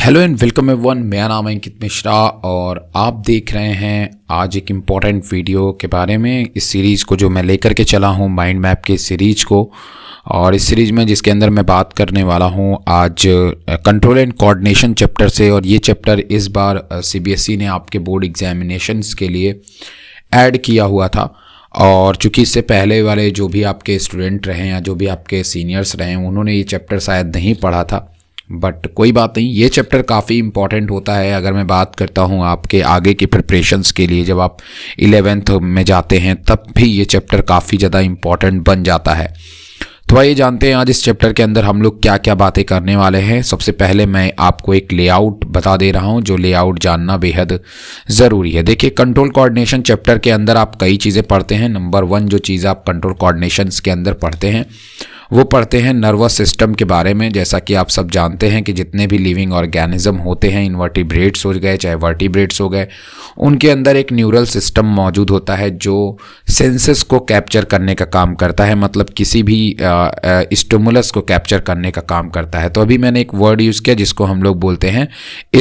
Hello and welcome everyone. मेरा नाम है अंकित मिश्रा और आप देख रहे हैं आज एक इम्पॉर्टेंट वीडियो के बारे में। इस सीरीज़ को जो मैं लेकर के चला हूँ माइंड मैप के सीरीज़ को, और इस सीरीज़ में जिसके अंदर मैं बात करने वाला हूँ आज कंट्रोल एंड कोऑर्डिनेशन चैप्टर से। और ये चैप्टर इस बार सीबीएसई ने आपके बोर्ड एग्जामिनेशंस के लिए ऐड किया हुआ था। और चूंकि इससे पहले वाले जो भी आपके स्टूडेंट रहे या जो भी आपके सीनियर्स रहे उन्होंने ये चैप्टर शायद नहीं पढ़ा था, बट कोई बात नहीं, ये चैप्टर काफ़ी इंपॉर्टेंट होता है। अगर मैं बात करता हूँ आपके आगे की प्रिपरेशंस के लिए, जब आप 11th में जाते हैं तब भी ये चैप्टर काफ़ी ज़्यादा इंपॉर्टेंट बन जाता है। तो आइए जानते हैं आज इस चैप्टर के अंदर हम लोग क्या क्या बातें करने वाले हैं। सबसे पहले मैं आपको एक लेआउट बता दे रहा हूं, जो लेआउट जानना बेहद ज़रूरी है। देखिए, कंट्रोल कोऑर्डिनेशन चैप्टर के अंदर आप कई चीज़ें पढ़ते हैं। नंबर 1 जो चीज़ आप कंट्रोल कोऑर्डिनेशन के अंदर पढ़ते हैं वो पढ़ते हैं नर्वस सिस्टम के बारे में। जैसा कि आप सब जानते हैं कि जितने भी लिविंग ऑर्गेनिज्म होते हैं, इनवर्टिब्रेट्स हो गए चाहे वर्टिब्रेट्स हो गए, उनके अंदर एक न्यूरल सिस्टम मौजूद होता है जो सेंसेस को कैप्चर करने का काम करता है, मतलब किसी भी स्टिमुलस को कैप्चर करने का काम करता है। तो अभी मैंने एक वर्ड यूज़ किया जिसको हम लोग बोलते हैं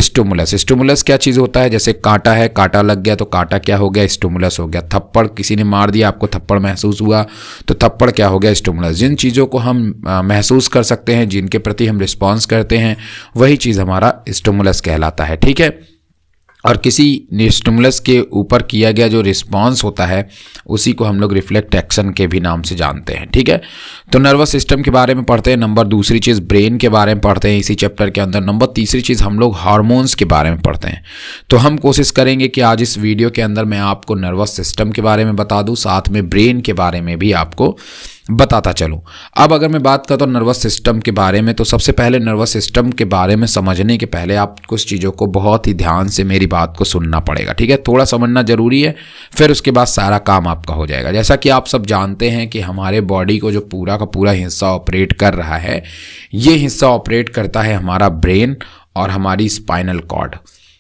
स्टिमुलस। स्टिमुलस क्या चीज़ होता है? जैसे कांटा है, कांटा लग गया तो कांटा क्या हो गया? स्टिमुलस हो गया। थप्पड़ किसी ने मार दिया, आपको थप्पड़ महसूस हुआ तो थप्पड़ क्या हो गया? स्टिमुलस। जिन चीज़ों को हम महसूस कर सकते हैं, जिनके प्रति हम रिस्पॉन्स करते हैं, वही चीज़ हमारा स्टिमुलस कहलाता है। ठीक है। और किसी स्टिमुलस के ऊपर किया गया जो रिस्पॉन्स होता है उसी को हम लोग रिफ्लेक्ट एक्शन के भी नाम से जानते हैं। ठीक है। तो नर्वस सिस्टम के बारे में पढ़ते हैं। नंबर 2 चीज़ ब्रेन के बारे में पढ़ते हैं इसी चैप्टर के अंदर। नंबर 3 चीज़ हम लोग हार्मोन्स के बारे में पढ़ते हैं। तो हम कोशिश करेंगे कि आज इस वीडियो के अंदर मैं आपको नर्वस सिस्टम के बारे में बता दूँ, साथ में ब्रेन के बारे में भी आपको बताता चलूं। अब अगर मैं बात करता हूँ नर्वस सिस्टम के बारे में, तो सबसे पहले नर्वस सिस्टम के बारे में समझने के पहले आप कुछ चीज़ों को बहुत ही ध्यान से मेरी बात को सुनना पड़ेगा। ठीक है, थोड़ा समझना जरूरी है, फिर उसके बाद सारा काम आपका हो जाएगा। जैसा कि आप सब जानते हैं कि हमारे बॉडी को जो पूरा का पूरा हिस्सा ऑपरेट कर रहा है, ये हिस्सा ऑपरेट करता है हमारा ब्रेन और हमारी स्पाइनल कॉर्ड।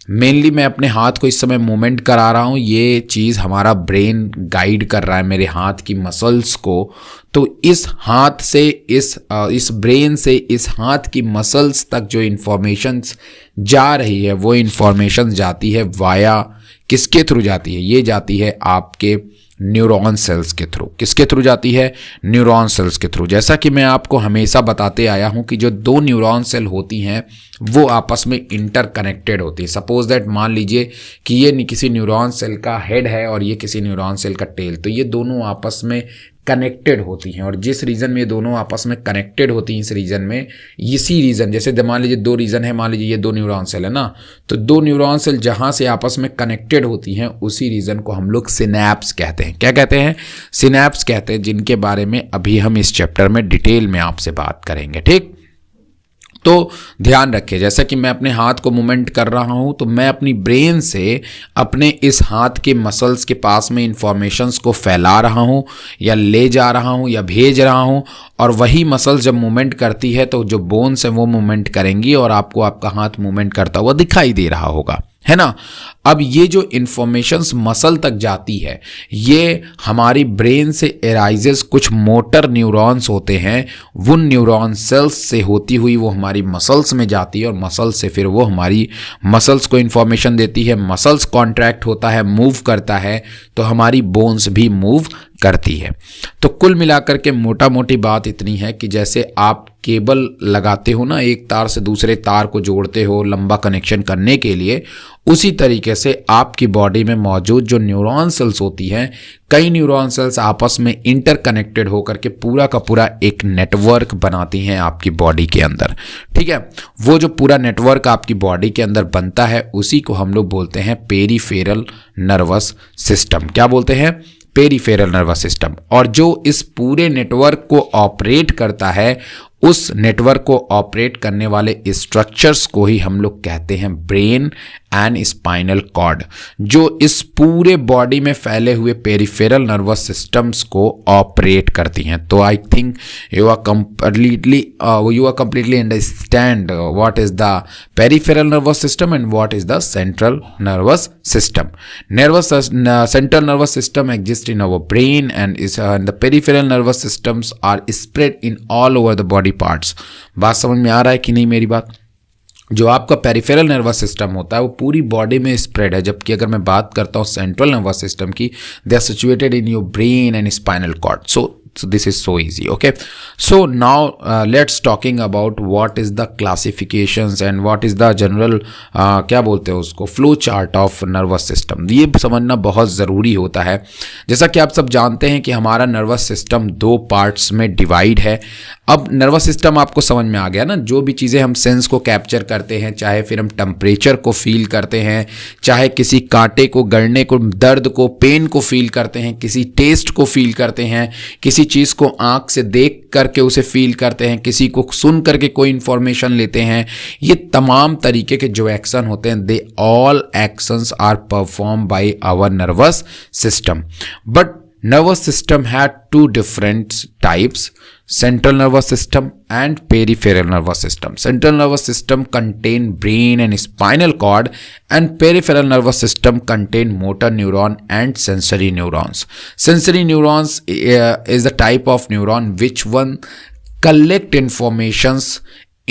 मेनली मैं अपने हाथ को इस समय मूवमेंट करा रहा हूँ, ये चीज़ हमारा ब्रेन गाइड कर रहा है मेरे हाथ की मसल्स को। तो इस हाथ से इस ब्रेन से इस हाथ की मसल्स तक जो इन्फॉर्मेशंस जा रही है वो इन्फॉर्मेशन जाती है वाया किसके थ्रू जाती है? ये जाती है आपके न्यूरॉन सेल्स के थ्रू। किसके थ्रू जाती है? न्यूरॉन सेल्स के थ्रू। जैसा कि मैं आपको हमेशा बताते आया हूं कि जो 2 न्यूरॉन सेल होती हैं वो आपस में इंटरकनेक्टेड होती है। सपोज दैट मान लीजिए कि ये किसी न्यूरॉन सेल का हेड है और ये किसी न्यूरॉन सेल का टेल, तो ये दोनों आपस में कनेक्टेड होती हैं। और जिस रीजन में ये दोनों आपस में कनेक्टेड होती हैं, इस रीजन में, इसी रीजन, जैसे मान लीजिए 2 रीजन है, मान लीजिए ये 2 न्यूरॉन सेल है ना, तो 2 न्यूरॉन सेल जहां से आपस में कनेक्टेड होती हैं उसी रीजन को हम लोग सिनैप्स कहते हैं। क्या कहते हैं? सिनैप्स कहते हैं, जिनके बारे में अभी हम इस चैप्टर में डिटेल में आपसे बात करेंगे। ठीक, तो ध्यान रखिए, जैसा कि मैं अपने हाथ को मूवमेंट कर रहा हूं तो मैं अपनी ब्रेन से अपने इस हाथ के मसल्स के पास में इंफॉर्मेशंस को फैला रहा हूं या ले जा रहा हूं या भेज रहा हूं, और वही मसल्स जब मूवमेंट करती है तो जो बोन्स है वो मूवमेंट करेंगी और आपको आपका हाथ मूवमेंट करता हुआ दिखाई दे रहा होगा, है ना। अब ये जो इंफॉर्मेशंस मसल तक जाती है, ये हमारी ब्रेन से एराइजेस कुछ मोटर न्यूरॉन्स होते हैं, वो न्यूरॉन सेल्स से होती हुई वो हमारी मसल्स में जाती है और मसल से फिर वो हमारी मसल्स को इंफॉर्मेशन देती है। मसल्स कॉन्ट्रैक्ट होता है, मूव करता है, तो हमारी बोन्स भी मूव करती है। तो कुल मिलाकर के मोटा मोटी बात इतनी है कि जैसे आप केबल लगाते हो ना, एक तार से दूसरे तार को जोड़ते हो लंबा कनेक्शन करने के लिए, उसी तरीके से आपकी बॉडी में मौजूद जो न्यूरॉन सेल्स होती हैं, कई न्यूरॉन सेल्स आपस में इंटरकनेक्टेड होकर के पूरा का पूरा एक नेटवर्क बनाती हैं आपकी बॉडी के अंदर। ठीक है, वो जो पूरा नेटवर्क आपकी बॉडी के अंदर बनता है उसी को हम लोग बोलते हैं पेरिफेरल नर्वस सिस्टम। क्या बोलते हैं? Peripheral nervous system. और जो इस पूरे नेटवर्क को ऑपरेट करता है, उस नेटवर्क को ऑपरेट करने वाले स्ट्रक्चर्स को ही हम लोग कहते हैं ब्रेन एंड स्पाइनल कॉर्ड, जो इस पूरे बॉडी में फैले हुए पेरिफेरल नर्वस सिस्टम्स को ऑपरेट करती हैं। तो I think you are completely understand what is the peripheral nervous system and what is the central nervous system. Central nervous system exists in our brain and the peripheral nervous systems are spread in all over the body parts. बात समझ में आ रहा है कि नहीं मेरी बात? जो आपका पेरिफेरल नर्वस सिस्टम होता है वो पूरी बॉडी में स्प्रेड है, जबकि अगर मैं बात करता हूँ सेंट्रल नर्वस सिस्टम की, they are situated in your brain and spinal cord. So this is so easy. Okay, so now let's talking about what is the classifications and what is the general क्या बोलते हैं उसको, flow chart of nervous system. ये समझना बहुत ज़रूरी होता है. जैसा कि आप सब जानते हैं कि हमारा नर्वस सिस्टम 2 पार्ट्स में डिवाइड है. अब नर्वस सिस्टम आपको समझ में आ गया ना, जो भी चीज़ें हम सेंस को कैप्चर करते हैं, चाहे फिर हम टेम्परेचर को फील करते हैं, चाहे किसी कांटे को गड़ने को, दर्द को, पेन को फील करते हैं, किसी टेस्ट को फील करते हैं, किसी चीज़ को आंख से देख करके उसे फील करते हैं, किसी को सुन करके कोई इंफॉर्मेशन लेते हैं. ये तमाम तरीके के जो एक्शन होते हैं, they all actions are perform by our nervous system. But nervous system had 2 different types: central nervous system and peripheral nervous system. Central nervous system contain brain and spinal cord, and peripheral nervous system contain motor neuron and sensory neurons. Sensory neurons is the type of neuron which one collect informations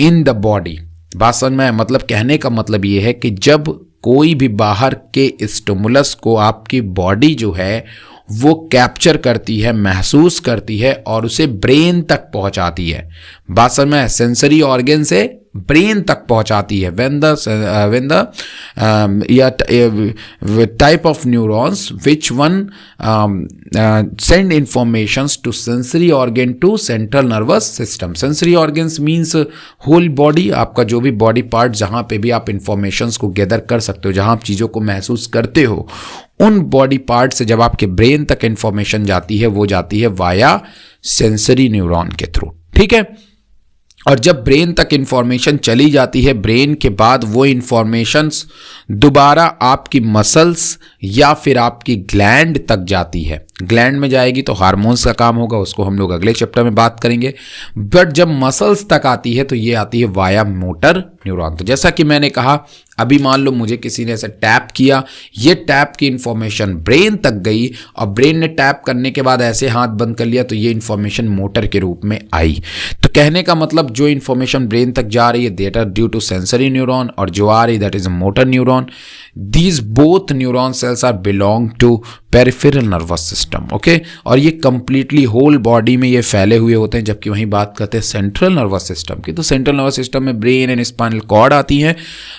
in the body. बात समझ में, मतलब कहने का मतलब ये है कि जब कोई भी बाहर के स्टिमुलस को आपकी बॉडी जो है वो कैप्चर करती है, महसूस करती है और उसे ब्रेन तक पहुंचाती है. बात समझ में, सेंसरी ऑर्गन से ब्रेन तक पहुंचाती है. when the type of neurons which one send informations to sensory organ to central nervous system. sensory organs means whole body. आपका जो भी बॉडी पार्ट जहाँ पे भी आप इंफॉर्मेशंस को गैदर कर सकते हो, जहाँ आप चीज़ों को महसूस करते हो, उन बॉडी पार्ट से जब आपके ब्रेन तक इंफॉर्मेशन जाती है, वो जाती है वाया सेंसरी न्यूरॉन के थ्रू. ठीक है, और जब ब्रेन तक इंफॉर्मेशन चली जाती है, ब्रेन के बाद वो इंफॉर्मेशंस दोबारा आपकी मसल्स या फिर आपकी ग्लैंड तक जाती है. ग्लैंड में जाएगी तो हार्मोन्स का काम होगा, उसको हम लोग अगले चैप्टर में बात करेंगे. बट जब मसल्स तक आती है तो ये आती है वाया मोटर न्यूरॉन. तो जैसा कि मैंने कहा, अभी मान लो मुझे किसी ने ऐसे टैप किया, ये टैप की इंफॉर्मेशन ब्रेन तक गई और ब्रेन ने टैप करने के बाद ऐसे हाथ बंद कर लिया तो ये इंफॉर्मेशन मोटर के रूप में आई. तो कहने का मतलब जो इंफॉर्मेशन ब्रेन तक जा रही है that are due to sensory neuron, और जो आ रही that is motor neuron. These both neuron cells are belong to peripheral nervous system. Okay, और ये completely whole body में ये फैले हुए होते हैं. जबकि वहीं बात करते हैं सेंट्रल नर्वस सिस्टम की, तो सेंट्रल नर्वस सिस्टम में ब्रेन एंड स्पाइनल कॉर्ड आती हैं,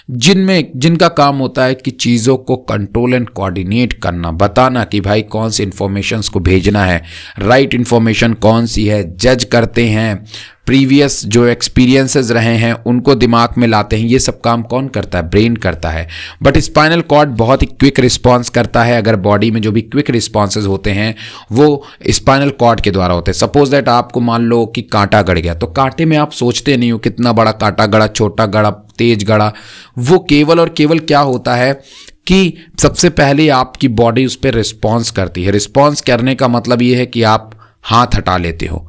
जिनका काम होता है कि चीज़ों को कंट्रोल एंड कोऑर्डिनेट करना, बताना कि भाई कौन सी इंफॉर्मेशंस को भेजना है, राइट इंफॉर्मेशन कौन सी है, जज करते हैं, प्रीवियस जो एक्सपीरियंसेस रहे हैं उनको दिमाग में लाते हैं. ये सब काम कौन करता है? ब्रेन करता है. बट स्पाइनल कॉर्ड बहुत ही क्विक रिस्पॉन्स करता है. अगर बॉडी में जो भी क्विक रिस्पॉन्सेज होते हैं वो स्पाइनल कॉर्ड के द्वारा होते हैं. सपोज दैट आपको मान लो कि कांटा गड़ गया, तो कांटे में आप सोचते नहीं हो कितना बड़ा कांटा गड़ा, छोटा गड़ा, तेज गड़ा. वो केवल और केवल क्या होता है कि सबसे पहले आपकी बॉडी उस पर रिस्पॉन्स करती है. रिस्पॉन्स करने का मतलब ये है कि आप हाथ हटा लेते हो.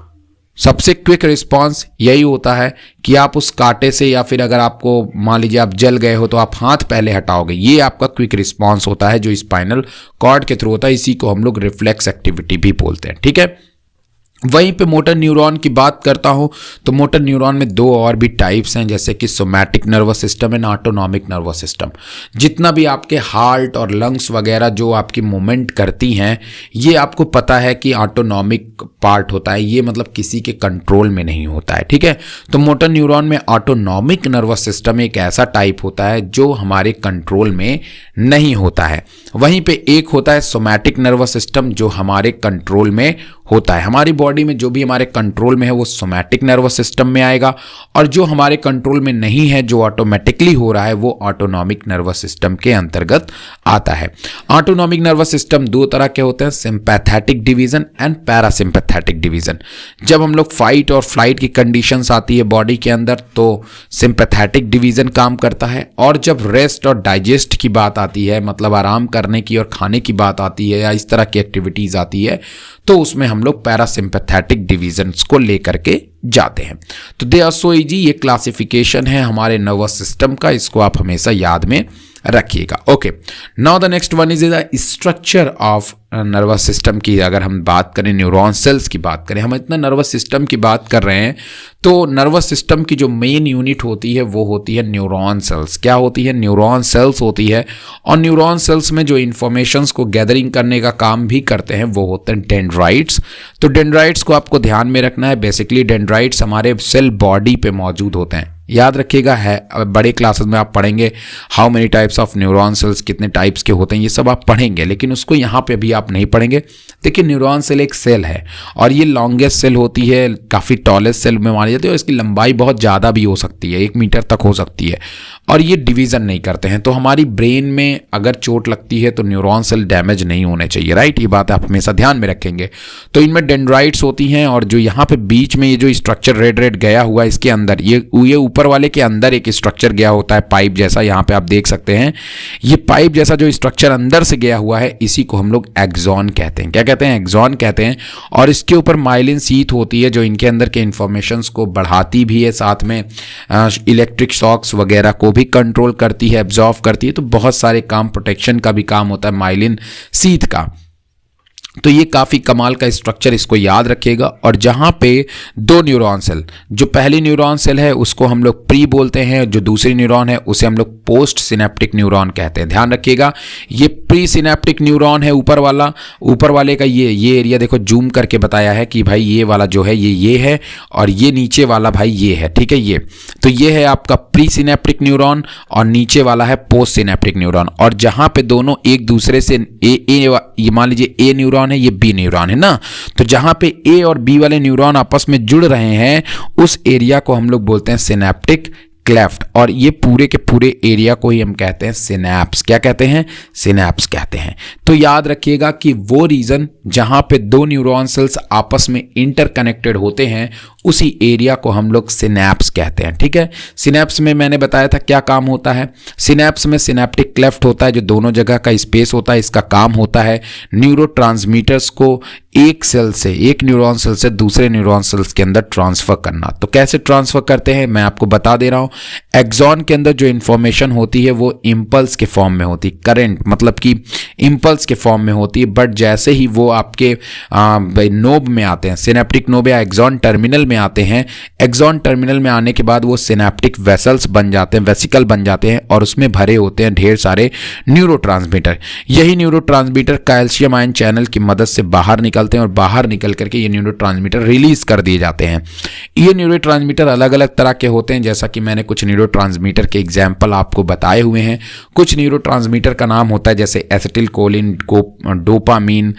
सबसे क्विक रिस्पांस यही होता है कि आप उस कांटे से, या फिर अगर आपको मान लीजिए आप जल गए हो तो आप हाथ पहले हटाओगे. ये आपका क्विक रिस्पांस होता है जो स्पाइनल कॉर्ड के थ्रू होता है. इसी को हम लोग रिफ्लेक्स एक्टिविटी भी बोलते हैं. ठीक है, वहीं पे मोटर न्यूरॉन की बात करता हूं तो मोटर न्यूरॉन में 2 और भी टाइप्स हैं, जैसे कि somatic nervous system and autonomic nervous system. जितना भी आपके हार्ट और लंग्स वगैरह जो आपकी मूवमेंट करती हैं, ये आपको पता है कि ऑटोनॉमिक पार्ट होता है. ये मतलब किसी के कंट्रोल में नहीं होता है. ठीक है, तो मोटर न्यूरॉन में ऑटोनॉमिक नर्वस सिस्टम एक ऐसा टाइप होता है जो हमारे कंट्रोल में नहीं होता है. वहीं पे एक होता है सोमैटिक नर्वस सिस्टम जो हमारे कंट्रोल में होता है. हमारी बॉडी में जो भी हमारे कंट्रोल में है वो सोमैटिक नर्वस सिस्टम में आएगा, और जो हमारे कंट्रोल में नहीं है, जो ऑटोमेटिकली हो रहा है, वो ऑटोनॉमिक नर्वस सिस्टम के अंतर्गत आता है. ऑटोनॉमिक नर्वस सिस्टम 2 तरह के होते हैं, sympathetic division and parasympathetic division. जब हम लोग फाइट और फ्लाइट की कंडीशंस आती है बॉडी के अंदर तो सिंपैथेटिक डिवीजन काम करता है, और जब रेस्ट और डाइजेस्ट की बात आती है, मतलब आराम करने की और खाने की बात आती है, या इस तरह की एक्टिविटीज आती है, तो उसमें हम लोग पैरासिम्पैथेटिक डिवीजन्स को लेकर के जाते हैं. तो दे आर सो इजी. ये क्लासिफिकेशन है हमारे नर्वस सिस्टम का, इसको आप हमेशा याद में रखिएगा। Okay, now the next one is the structure of nervous system की। अगर हम बात करें न्यूरॉन सेल्स की बात करें, हम इतना नर्वस सिस्टम की बात कर रहे हैं, तो नर्वस सिस्टम की जो मेन यूनिट होती है वो होती है न्यूरॉन सेल्स। क्या होती है? न्यूरॉन सेल्स होती है। और न्यूरॉन सेल्स में जो इन्फॉर्मेशंस को गैदरिंग करने का काम भी करते हैं वो होते हैं डेंड्राइट्स। तो डेंड्राइट्स को आपको ध्यान में रखना है। बेसिकली डेंड्राइट्स हमारे सेल बॉडी पे मौजूद होते हैं, याद रखिएगा। है बड़े क्लासेस में आप पढ़ेंगे how many types of neuron cells, कितने टाइप्स के होते हैं, ये सब आप पढ़ेंगे, लेकिन उसको यहाँ पे अभी आप नहीं पढ़ेंगे। देखिए, न्यूरॉन सेल एक सेल है और ये लॉन्गेस्ट सेल होती है, काफ़ी टॉलेस्ट सेल में मानी जाती है और इसकी लंबाई बहुत ज़्यादा भी हो सकती है, 1 मीटर तक हो सकती है। और ये डिवीज़न नहीं करते हैं। तो हमारी ब्रेन में अगर चोट लगती है तो न्यूरॉन सेल डैमेज नहीं होने चाहिए, राइट? ये बात आप हमेशा ध्यान में रखेंगे। तो इनमें डेंड्राइट्स होती हैं और जो यहाँ पे बीच में ये जो स्ट्रक्चर रेड रेड गया हुआ है, इसके अंदर ये ऊपर वाले के अंदर एक स्ट्रक्चर गया होता है पाइप जैसा, यहाँ पे आप देख सकते हैं। ये पाइप जैसा जो स्ट्रक्चर अंदर से गया हुआ है, इसी को हम लोग एक्सॉन कहते हैं। क्या कहते हैं? एक्सॉन कहते हैं। और इसके ऊपर माइलिन शीथ होती है जो इनके अंदर के इंफॉर्मेशंस को बढ़ाती भी है, साथ में इलेक्ट्रिक शॉक्स वगैरह को भी कंट्रोल करती है, एब्जॉर्व करती है। तो बहुत सारे काम, प्रोटेक्शन का भी काम होता है माइलिन शीथ का। तो ये काफ़ी कमाल का स्ट्रक्चर, इसको याद रखिएगा। और जहाँ पे 2 न्यूरॉन सेल, जो पहली न्यूरॉन सेल है उसको हम लोग प्री बोलते हैं, जो दूसरी न्यूरॉन है उसे हम लोग पोस्ट सिनेप्टिक न्यूरॉन कहते हैं। ध्यान रखिएगा, ये प्री सिनेप्टिक न्यूरॉन है ऊपर वाले का ये एरिया देखो, जूम करके बताया है कि भाई ये वाला जो है ये है और ये नीचे वाला भाई ये है, ठीक है। ये तो ये है आपका प्री सिनेप्टिक न्यूरॉन और नीचे वाला है पोस्ट सिनेप्टिक न्यूरॉन। और जहाँ पे दोनों एक दूसरे से ये मान लीजिए ए न्यूरॉन है, ये बी न्यूरॉन है ना, तो जहां पे ए और बी वाले न्यूरॉन आपस में जुड़ रहे हैं उस एरिया को हम लोग बोलते हैं सिनेप्टिक क्लेफ्ट। और ये पूरे के पूरे एरिया को ही हम कहते हैं सिनैप्स। क्या कहते हैं? सिनैप्स कहते हैं। तो याद रखिएगा कि वो रीजन जहां पे 2 न्यूरॉन सेल्स आपस में इंटरकनेक्टेड होते हैं उसी एरिया को हम लोग सिनैप्स कहते हैं, ठीक है। सिनैप्स में मैंने बताया था क्या काम होता है। सिनैप्स में सिनैप्टिक क्लेफ्ट होता है जो दोनों जगह का स्पेस होता है। इसका काम होता है न्यूरोट्रांसमीटर्स को एक न्यूरॉन सेल से दूसरे न्यूरॉन सेल्स के अंदर ट्रांसफर करना। तो कैसे ट्रांसफर करते हैं मैं आपको बता दे रहा हूं। एक्सॉन के अंदर जो इंफॉर्मेशन होती है वो इंपल्स के फॉर्म में होती है, करंट मतलब कि इंपल्स के फॉर्म में होती है। बट जैसे ही वो आपके नोब में आते हैं, सिनेप्टिक नोब या एक्सॉन टर्मिनल में आते हैं, एक्सॉन टर्मिनल में आने के बाद वो सिनेप्टिक वेसल्स बन जाते हैं, वेसिकल बन जाते हैं और उसमें भरे होते हैं ढेर सारे न्यूरोट्रांसमीटर। यही न्यूरोट्रांसमीटर कैल्शियम आयन चैनल की मदद से बाहर निकलते हैं और बाहर निकल करके ये न्यूरोट्रांसमीटर रिलीज कर दिए जाते हैं। ये न्यूरोट्रांसमीटर अलग अलग तरह के होते हैं, जैसा कि मैंने कुछ न्यूरोट्रांसमीटर के एग्जाम्पल आपको बताए हुए हैं। कुछ न्यूरोट्रांसमीटर का नाम होता है जैसे एसिटिल कोलिन, डोपामीन।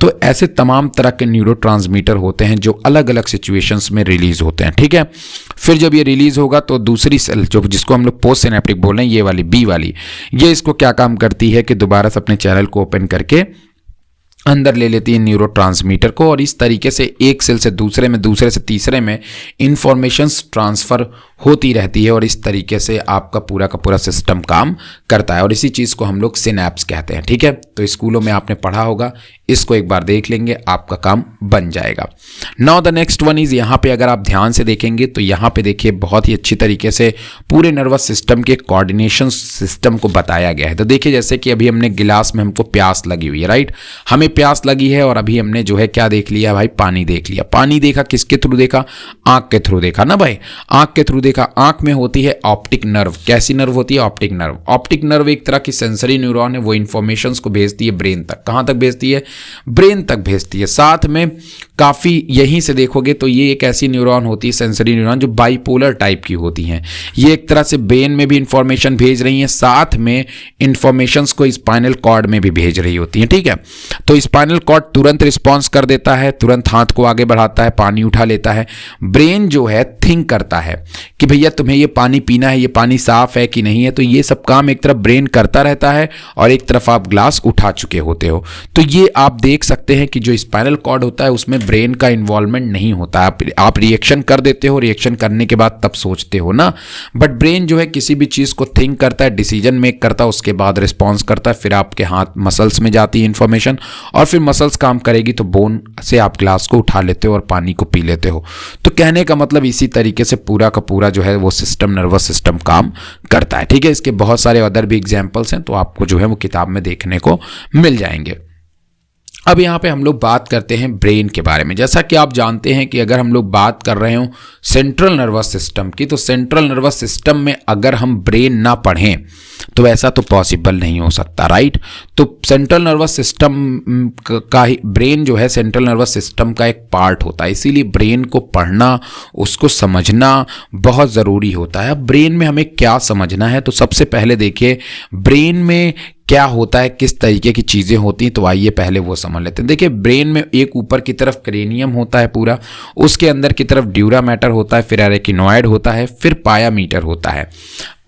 तो ऐसे तमाम तरह के न्यूरोट्रांसमीटर होते हैं जो अलग अलग सिचुएशंस में रिलीज होते हैं, ठीक है। फिर जब ये रिलीज होगा तो दूसरी सेल जो जिसको हम लोग पोस्ट सिनेप्टिक बोल रहे हैं, ये वाली बी वाली, ये इसको क्या काम करती है कि दोबारा से अपने चैनल को ओपन करके अंदर ले लेती है न्यूरोट्रांसमीटर को और इस तरीके से एक सेल से दूसरे में, दूसरे से तीसरे में इंफॉर्मेशंस ट्रांसफ़र होती रहती है और इस तरीके से आपका पूरा का पूरा सिस्टम काम करता है और इसी चीज़ को हम लोग सिनैप्स कहते हैं, ठीक है। तो स्कूलों में आपने पढ़ा होगा, इसको एक बार देख लेंगे आपका काम बन जाएगा। Now the next one is, यहाँ पे अगर आप ध्यान से देखेंगे तो यहाँ पे देखिए बहुत ही अच्छी तरीके से पूरे नर्वस सिस्टम के कोऑर्डिनेशन सिस्टम को बताया गया है। तो देखिए जैसे कि अभी हमने गिलास में हमको प्यास लगी हुई है, राइट, हमें प्यास लगी है और अभी हमने जो है क्या देख लिया भाई, पानी देख लिया। पानी देखा किसके थ्रू देखा? आंख के थ्रू देखा ना भाई, आंख के थ्रू देखा। आंख में होती है ऑप्टिक नर्व। कैसी नर्व होती है? Optic nerve. ऑप्टिक नर्व एक तरह की सेंसरी न्यूरॉन है, वो इंफॉर्मेशंस को भेजती है ब्रेन तक। कहां तक भेजती है? ब्रेन तक भेजती है। साथ में काफी यहीं से देखोगे तो ये एक ऐसी न्यूरॉन होती है, सेंसरी न्यूरॉन, जो बाइपोलर टाइप की होती हैं। ये एक तरह से ब्रेन में भी इंफॉर्मेशन भेज रही हैं, साथ में इंफॉर्मेशंस को स्पाइनल कॉर्ड में भी भेज रही होती हैं, ठीक है। तो स्पाइनल कॉर्ड तुरंत रिस्पॉन्स कर देता है, तुरंत हाथ को आगे बढ़ाता है, पानी उठा लेता है। ब्रेन जो है थिंक करता है कि भैया तुम्हें ये पानी पीना है, ये पानी साफ है कि नहीं है। तो ये सब काम एक तरफ ब्रेन करता रहता है और एक तरफ आप ग्लास उठा चुके होते हो। तो ये आप देख सकते हैं कि जो स्पाइनल कॉर्ड होता है उसमें ब्रेन का इन्वॉल्वमेंट नहीं होता। आप रिएक्शन कर देते हो, रिएक्शन करने के बाद तब सोचते हो ना, बट ब्रेन जो है किसी भी चीज़ को थिंक करता है, डिसीजन मेक करता है, उसके बाद रिस्पॉन्स करता है, फिर आपके हाथ मसल्स में जाती है इन्फॉर्मेशन, और फिर मसल्स काम करेगी तो बोन से आप ग्लास को उठा लेते हो और पानी को पी लेते हो। तो कहने का मतलब इसी तरीके से पूरा का पूरा जो है वो सिस्टम, नर्वस सिस्टम काम करता है। ठीक है, इसके बहुत सारे अदर भी एग्जाम्पल्स हैं, तो आपको जो है वो किताब में देखने को मिल जाएंगे। अब यहाँ पे हम लोग बात करते हैं ब्रेन के बारे में। जैसा कि आप जानते हैं कि अगर हम लोग बात कर रहे हो सेंट्रल नर्वस सिस्टम की, तो सेंट्रल नर्वस सिस्टम में अगर हम ब्रेन ना पढ़ें तो ऐसा तो पॉसिबल नहीं हो सकता, राइट। तो सेंट्रल नर्वस सिस्टम का ही ब्रेन जो है सेंट्रल नर्वस सिस्टम का एक पार्ट होता है, इसीलिए ब्रेन को पढ़ना, उसको समझना बहुत ज़रूरी होता है। अब ब्रेन में हमें क्या समझना है, तो सबसे पहले देखिए ब्रेन में क्या होता है, किस तरीके की चीज़ें होती हैं, तो आइए पहले वो समझ लेते हैं। देखिए ब्रेन में एक ऊपर की तरफ क्रेनियम होता है पूरा, उसके अंदर की तरफ ड्यूरा मैटर होता है, फिर एरेकिनॉइड होता है, फिर पाया मीटर होता है,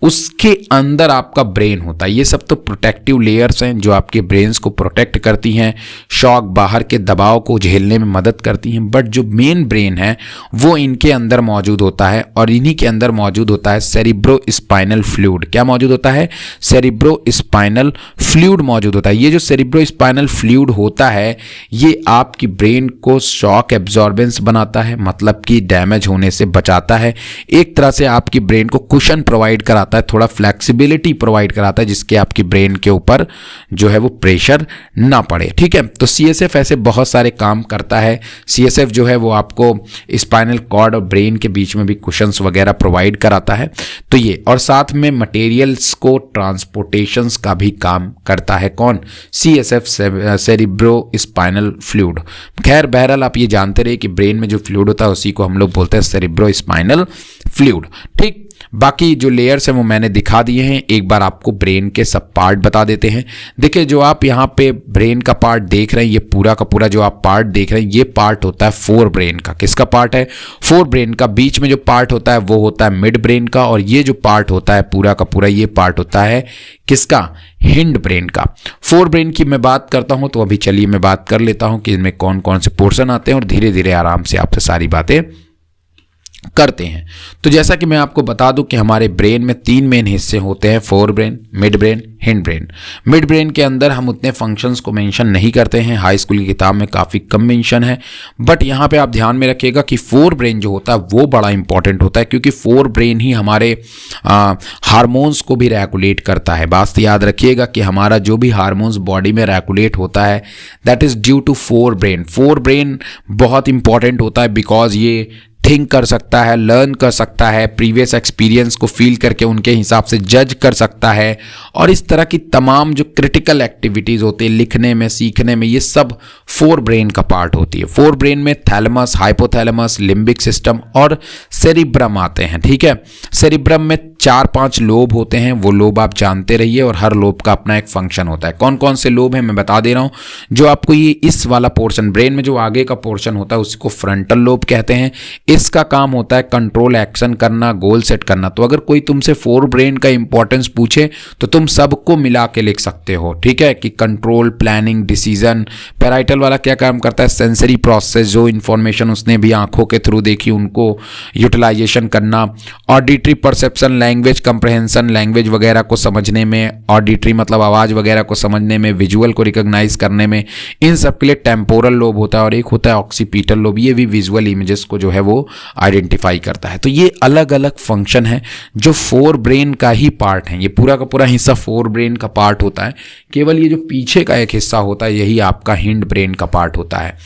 उसके अंदर आपका ब्रेन होता है। ये सब तो प्रोटेक्टिव लेयर्स हैं जो आपके ब्रेन्स को प्रोटेक्ट करती हैं, शॉक, बाहर के दबाव को झेलने में मदद करती हैं। बट जो मेन ब्रेन है वो इनके अंदर मौजूद होता है, और इन्हीं के अंदर मौजूद होता है सेरिब्रो स्पाइनल फ्लूइड। क्या मौजूद होता है? सेरिब्रो स्पाइनल फ्लूइड मौजूद होता है। ये जो सेरिब्रो स्पाइनल फ्लूइड होता है ये आपकी ब्रेन को शॉक एब्जॉर्बेंस बनाता है, मतलब कि डैमेज होने से बचाता है। एक तरह से आपकी ब्रेन को कुशन प्रोवाइड कराता है, थोड़ा फ्लेक्सिबिलिटी प्रोवाइड कराता है, जिसके आपकी ब्रेन के ऊपर जो है वो प्रेशर ना पड़े। ठीक है, तो सीएसएफ ऐसे बहुत सारे काम करता है। सीएसएफ जो है वो आपको स्पाइनल कॉर्ड और ब्रेन के बीच में भी कुशंस वगैरह प्रोवाइड कराता है। तो ये, और साथ में मटेरियल्स को ट्रांसपोर्टेशंस का भी काम करता है। कौन? CSF, cerebro spinal fluid. खैर बहरहाल आप ये जानते रहे कि ब्रेन में जो फ्लूइड होता है उसी को हम लोग बोलते हैं सेरिब्रो स्पाइनल फ्लूइड। ठीक, बाकी जो लेयर्स हैं वो मैंने दिखा दिए हैं। एक बार आपको ब्रेन के सब पार्ट बता देते हैं। देखिए जो आप यहाँ पे ब्रेन का पार्ट देख रहे हैं, ये पूरा का पूरा जो आप पार्ट देख रहे हैं ये पार्ट होता है फोर ब्रेन का। किसका पार्ट है? फोर ब्रेन का। बीच में जो पार्ट होता है वो होता है मिड ब्रेन का, और ये जो पार्ट होता है पूरा का पूरा ये पार्ट होता है किसका? हिंड ब्रेन का। फोर ब्रेन की मैं बात करता हूं तो अभी चलिए मैं बात कर लेता हूं कि इनमें कौन कौन से पोर्शन आते हैं, और धीरे धीरे आराम से आपसे सारी बातें करते हैं। तो जैसा कि मैं आपको बता दूं कि हमारे ब्रेन में तीन मेन हिस्से होते हैं, fore brain, mid brain, hind brain. Mid brain के अंदर हम उतने फंक्शंस को मेंशन नहीं करते हैं, हाई स्कूल की किताब में काफ़ी कम मेंशन है। बट यहाँ पे आप ध्यान में रखिएगा कि फोर ब्रेन जो होता है वो बड़ा इंपॉर्टेंट होता है, क्योंकि फोर ब्रेन ही हमारे हार्मोन्स को भी रेगुलेट करता है। बात याद रखिएगा कि हमारा जो भी हार्मोन्स बॉडी में रेगुलेट होता है that is due to forebrain. Forebrain बहुत इंपॉर्टेंट होता है बिकॉज ये थिंक कर सकता है, लर्न कर सकता है, प्रीवियस एक्सपीरियंस को फील करके उनके हिसाब से जज कर सकता है, और इस तरह की तमाम जो क्रिटिकल एक्टिविटीज़ होती है लिखने में, सीखने में, ये सब फोर ब्रेन का पार्ट होती है। फोर ब्रेन में थैलेमस, हाइपोथैलेमस, लिम्बिक सिस्टम और सेरिब्रम आते हैं। ठीक है, सेरिब्रम में 4-5 लोब होते हैं, वो लोब आप जानते रहिए, और हर लोब का अपना एक फंक्शन होता है। कौन कौन से लोब हैं मैं बता दे रहा हूँ। जो आपको ये इस वाला पोर्शन, ब्रेन में जो आगे का पोर्शन होता है उसको फ्रंटल लोब कहते हैं। इसका काम होता है कंट्रोल एक्शन करना, गोल सेट करना। तो अगर कोई तुमसे फोर ब्रेन का इंपॉर्टेंस पूछे तो तुम सबको मिला के लिख सकते हो। ठीक है, कि कंट्रोल, प्लानिंग, डिसीजन। पैराइटल वाला क्या काम करता है? सेंसरी प्रोसेस, जो इंफॉर्मेशन उसने भी आंखों के थ्रू देखी उनको यूटिलाइजेशन करना। Auditory perception, language comprehension, language वगैरह को समझने में, ऑडिटरी मतलब आवाज़ वगैरह को समझने में, विजुअल को रिकॉग्नाइज करने में, इन सब के लिए टेम्पोरल लोब होता है, और एक होता है ऑक्सीपिटल लोब, ये भी विजुअल इमेजेस को जो है वो आइडेंटिफाई करता है। तो ये अलग अलग फंक्शन है जो फोर ब्रेन का ही पार्ट है। ये पूरा का पूरा हिस्सा फोर ब्रेन का पार्ट होता है, केवल ये जो पीछे का एक हिस्सा होता है यही आपका हिंड ब्रेन का पार्ट होता है।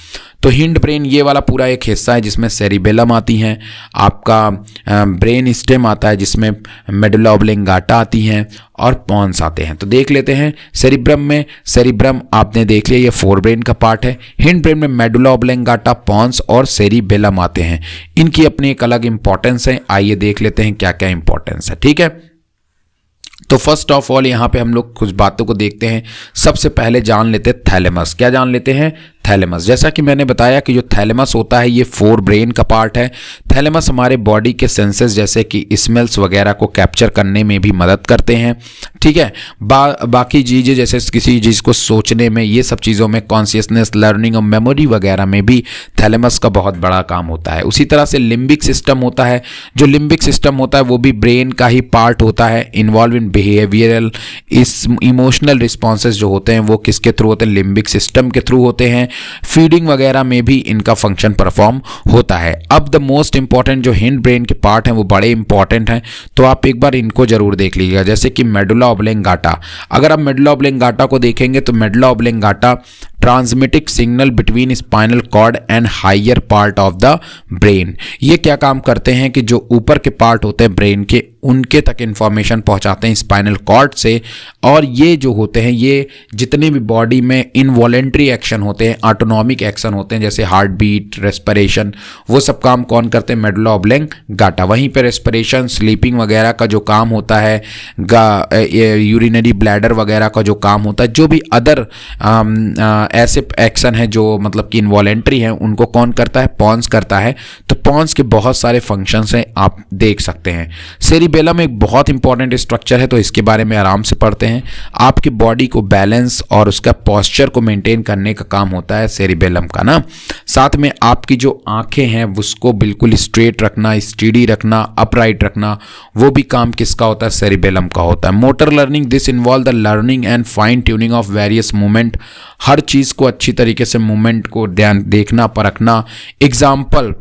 तो हिंड ब्रेन ये वाला पूरा एक हिस्सा है जिसमें सेरिबेलम आती हैं, आपका ब्रेन स्टेम आता है जिसमें मेडुला ऑब्लिंगाटा आती हैं, और पॉन्स आते हैं। तो देख लेते हैं सेरिब्रम में, सेरिब्रम आपने देख लिया ये फोर ब्रेन का पार्ट है। हिंड ब्रेन में मेडुला ऑब्लिंगाटा, पॉन्स और सेरिबेलम आते हैं। इनकी अपनी एक अलग इंपॉर्टेंस है, आइए देख लेते हैं क्या क्या इंपॉर्टेंस है। ठीक है, तो फर्स्ट ऑफ ऑल यहाँ पे हम लोग कुछ बातों को देखते हैं। सबसे पहले जान लेते हैं थैलेमस। क्या जान लेते हैं? थैलेमस। जैसा कि मैंने बताया कि जो थैलेमस होता है ये फोर ब्रेन का पार्ट है। थैलेमस हमारे बॉडी के सेंसेस जैसे कि स्मेल्स वगैरह को कैप्चर करने में भी मदद करते हैं। ठीक है। बाकी चीज़ें जैसे किसी चीज़ को सोचने में, ये सब चीज़ों में, कॉन्शियसनेस, लर्निंग और मेमोरी वगैरह में भी थैलेमस का बहुत बड़ा काम होता है। उसी तरह से लिम्बिक सिस्टम होता है। जो लिम्बिक सिस्टम होता है वो भी ब्रेन का ही पार्ट होता है। इन्वॉल्व इन बिहेवियरल, इस इमोशनल रिस्पॉन्सेज जो होते हैं वो किसके थ्रू होते हैं? लिम्बिक सिस्टम के थ्रू होते हैं। फीडिंग वगैरह में भी इनका फंक्शन परफॉर्म होता है। अब द मोस्ट इंपॉर्टेंट जो हिंड ब्रेन के पार्ट हैं वो बड़े इंपॉर्टेंट हैं, तो आप एक बार इनको जरूर देख लीजिएगा। जैसे कि मेडुला ऑब्लेंगाटा, अगर आप मेडुला ऑब्लेंगाटा को देखेंगे तो medulla oblongata transmits signal between spinal cord and higher part of the brain. ये क्या काम करते हैं कि जो ऊपर के पार्ट होते हैं ब्रेन के, उनके तक इंफॉर्मेशन पहुंचाते हैं स्पाइनल कॉर्ड से। और ये जो होते हैं, ये जितने भी बॉडी में इनवॉलेंट्री एक्शन होते हैं, ऑटोनॉमिक एक्शन होते हैं, जैसे हार्ट बीट, रेस्पिरेशन, वो सब काम कौन करते हैं? मेडुला ऑब्लेंगाटा। वहीं पर रेस्पिरेशन, स्लीपिंग वगैरह का जो काम होता है, यूरिनरी ब्लैडर वगैरह का जो काम होता है, जो भी अदर ऐसे एक्शन है जो मतलब कि इनवॉलेंट्री हैं, उनको कौन करता है? पॉन्स करता है। तो पॉन्स के बहुत सारे फंक्शंस हैं, आप देख सकते हैं। सेरिबेलम एक बहुत इंपॉर्टेंट स्ट्रक्चर है, तो इसके बारे में आराम से पढ़ते हैं। आपकी बॉडी को बैलेंस और उसका पोस्चर को मेंटेन करने का काम होता है सेरिबेलम का ना। साथ में आपकी जो आंखें हैं उसको बिल्कुल स्ट्रेट रखना, स्टेडी रखना, अपराइट रखना, वो भी काम किसका होता है? सेरिबेलम का होता है। Motor learning, this involve the learning and fine tuning of various movement, हर चीज़ को अच्छी तरीके से मूवमेंट को ध्यान देखना, परखना। Example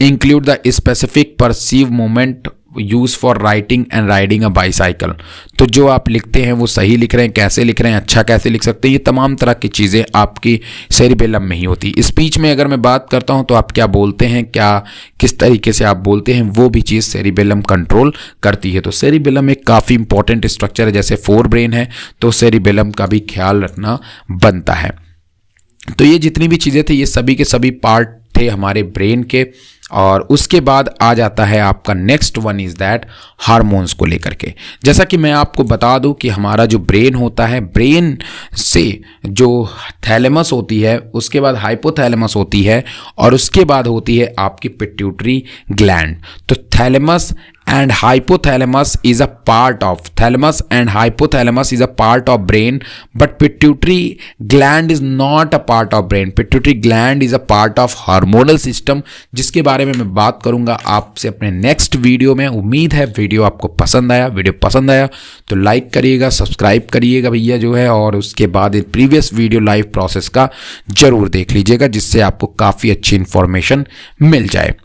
include the specific precise movement use for writing and riding a bicycle. तो जो आप लिखते हैं वो सही लिख रहे हैं, कैसे लिख रहे हैं, अच्छा कैसे लिख सकते हैं, ये तमाम तरह की चीज़ें आपकी सेरिबेलम में ही होती है। स्पीच में अगर मैं बात करता हूँ तो आप क्या बोलते हैं, क्या किस तरीके से आप बोलते हैं, वो भी चीज़ सेरिबेलम कंट्रोल करती है। तो सेरिबेलम एक काफ़ी इंपॉर्टेंट स्ट्रक्चर है। जैसे फोर ब्रेन है तो सेरिबेलम का भी ख्याल रखना बनता है। तो ये जितनी भी चीज़ें थी, ये सभी के सभी पार्ट थे हमारे ब्रेन के। और उसके बाद आ जाता है आपका next one is that hormones को लेकर के। जैसा कि मैं आपको बता दूं कि हमारा जो ब्रेन होता है, ब्रेन से जो थैलेमस होती है, उसके बाद हाइपोथैलेमस होती है, और उसके बाद होती है आपकी पिट्यूटरी ग्लैंड। तो thalamus and hypothalamus is a part of thalamus and hypothalamus is a part of brain, but pituitary gland is not a part of brain. Pituitary gland is a part of hormonal system, जिसके बारे में मैं बात करूंगा आपसे अपने next video में। उम्मीद है वीडियो आपको पसंद आया। वीडियो पसंद आया तो लाइक करिएगा, सब्सक्राइब करिएगा भैया जो है, और उसके बाद प्रीवियस वीडियो लाइव प्रोसेस का जरूर देख लीजिएगा, जिससे आपको काफ़ी अच्छी इंफॉर्मेशन मिल जाए।